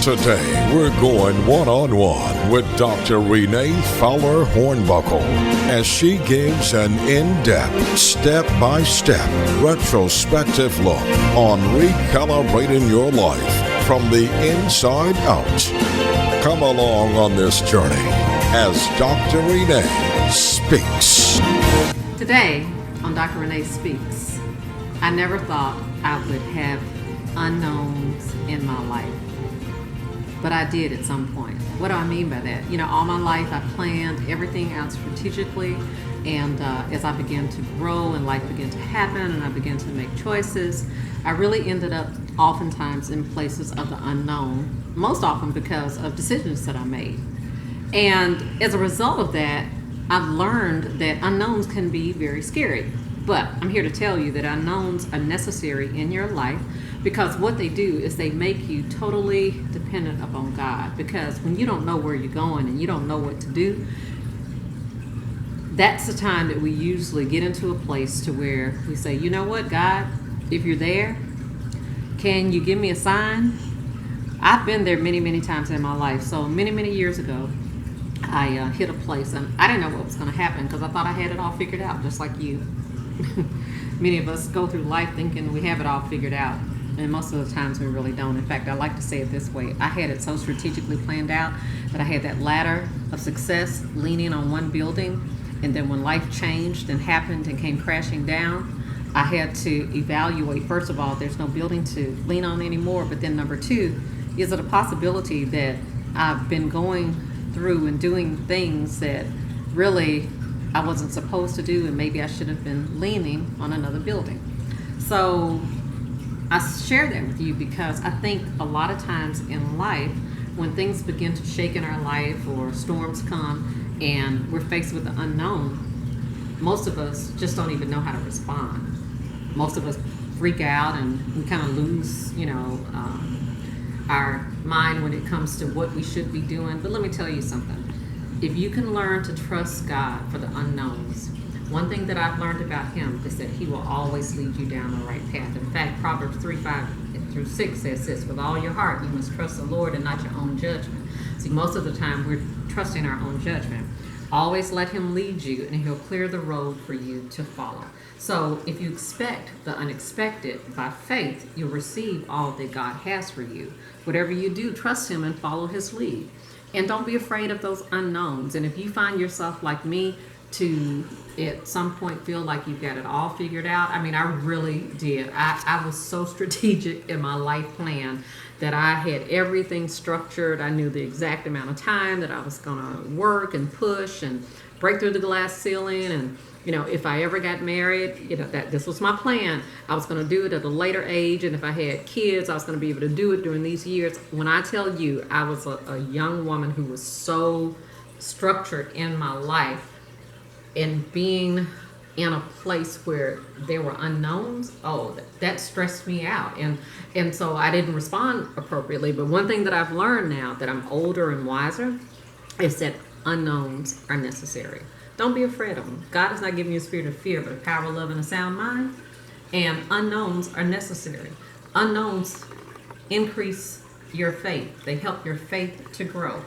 Today, we're going one-on-one with Dr. Renee Fowler Hornbuckle as she gives an in-depth, step-by-step, retrospective look on recalibrating your life from the inside out. Come along on this journey as Dr. Renee speaks. Today, on Dr. Renee Speaks, I never thought I would have unknowns in my life. But I did at some point. What do I mean by that? You know, all my life I planned everything out strategically, and as I began to grow and life began to happen and I began to make choices, I really ended up oftentimes in places of the unknown, most often because of decisions that I made. And as a result of that, I've learned that unknowns can be very scary. But I'm here to tell you that unknowns are necessary in your life, because what they do is they make you totally dependent upon God. Because when you don't know where you're going and you don't know what to do, that's the time that we usually get into a place to where we say, you know what, God, if you're there, can you give me a sign? I've been there many, many times in my life. So many, many years ago, I hit a place and I didn't know what was going to happen because I thought I had it all figured out, just like you. Many of us go through life thinking we have it all figured out, and most of the times we really don't. In fact, I like to say it this way: I had it so strategically planned out that I had that ladder of success leaning on one building, and then when life changed and happened and came crashing down, I had to evaluate, first of all, there's no building to lean on anymore, but then number two, is it a possibility that I've been going through and doing things that really I wasn't supposed to do, and maybe I should have been leaning on another building. So I share that with you because I think a lot of times in life, when things begin to shake in our life or storms come and we're faced with the unknown, most of us just don't even know how to respond. Most of us freak out and we kind of lose, our mind when it comes to what we should be doing. But let me tell you something. If you can learn to trust God for the unknowns, one thing that I've learned about him is that he will always lead you down the right path. In fact, Proverbs 3:5-6 says this: with all your heart, you must trust the Lord and not your own judgment. See, most of the time we're trusting our own judgment. Always let him lead you, and he'll clear the road for you to follow. So if you expect the unexpected by faith, you'll receive all that God has for you. Whatever you do, trust him and follow his lead. And don't be afraid of those unknowns. And if you find yourself like me to at some point feel like you've got it all figured out, I mean, I really did. I was so strategic in my life plan that I had everything structured. I knew the exact amount of time that I was going to work and push and break through the glass ceiling. And, if I ever got married, that this was my plan. I was going to do it at a later age. And if I had kids, I was going to be able to do it during these years. When I tell you, I was a young woman who was so structured in my life, and being in a place where there were unknowns, that stressed me out. And so I didn't respond appropriately. But one thing that I've learned now that I'm older and wiser is that unknowns are necessary. Don't be afraid of them. God is not giving you a spirit of fear, but a power, love, and a sound mind. And unknowns are necessary. Unknowns increase your faith. They help your faith to grow.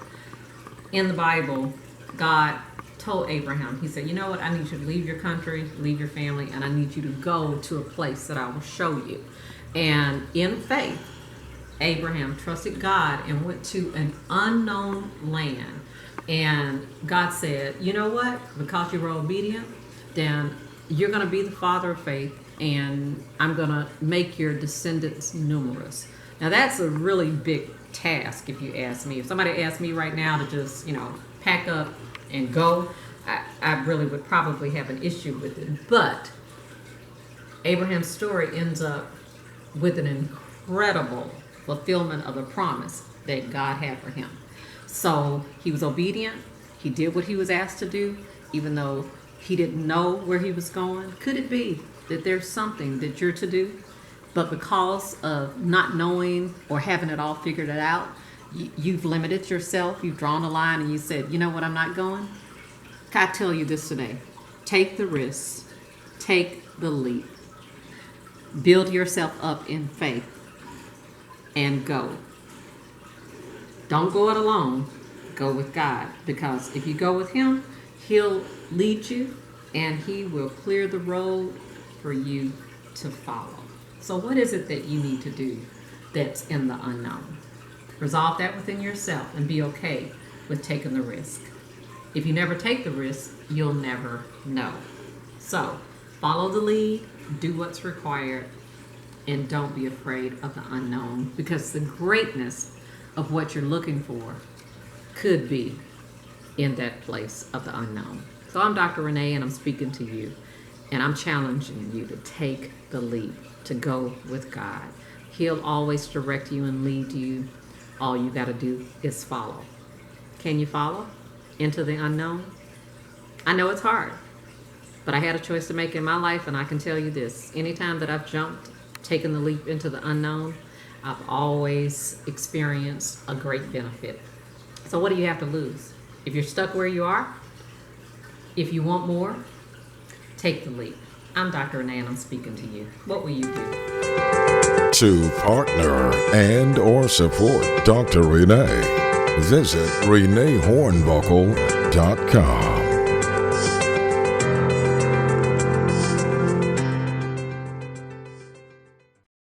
In the Bible, God told Abraham, he said, you know what, I need you to leave your country, leave your family, and I need you to go to a place that I will show you. And in faith, Abraham trusted God and went to an unknown land. And God said, you know what, because you were obedient, then you're going to be the father of faith, and I'm going to make your descendants numerous. Now that's a really big task, if you ask me. If somebody asked me right now to just, pack up and go, I really would probably have an issue with it. But Abraham's story ends up with an incredible fulfillment of a promise that God had for him. So he was obedient. He did what he was asked to do, even though he didn't know where he was going. Could it be that there's something that you're to do, but because of not knowing or having it all figured out, you've limited yourself, you've drawn a line, and you said, you know what, I'm not going? I tell you this today: take the risk, take the leap, build yourself up in faith, and go. Don't go it alone. Go with God, because if you go with Him, He'll lead you and He will clear the road for you to follow. So what is it that you need to do that's in the unknown? Resolve that within yourself and be okay with taking the risk. If you never take the risk, you'll never know. So follow the lead, do what's required, and don't be afraid of the unknown, because the greatness of what you're looking for could be in that place of the unknown. So I'm Dr. Renee, and I'm speaking to you, and I'm challenging you to take the leap, to go with God. He'll always direct you and lead you. All you got to do is follow. Can you follow into the unknown? I know it's hard, but I had a choice to make in my life, and I can tell you this. Anytime that I've jumped, taken the leap into the unknown, I've always experienced a great benefit. So what do you have to lose? If you're stuck where you are, if you want more, take the leap. I'm Dr. Renee, and I'm speaking to you. What will you do? To partner and or support Dr. Renee, visit ReneeHornbuckle.com.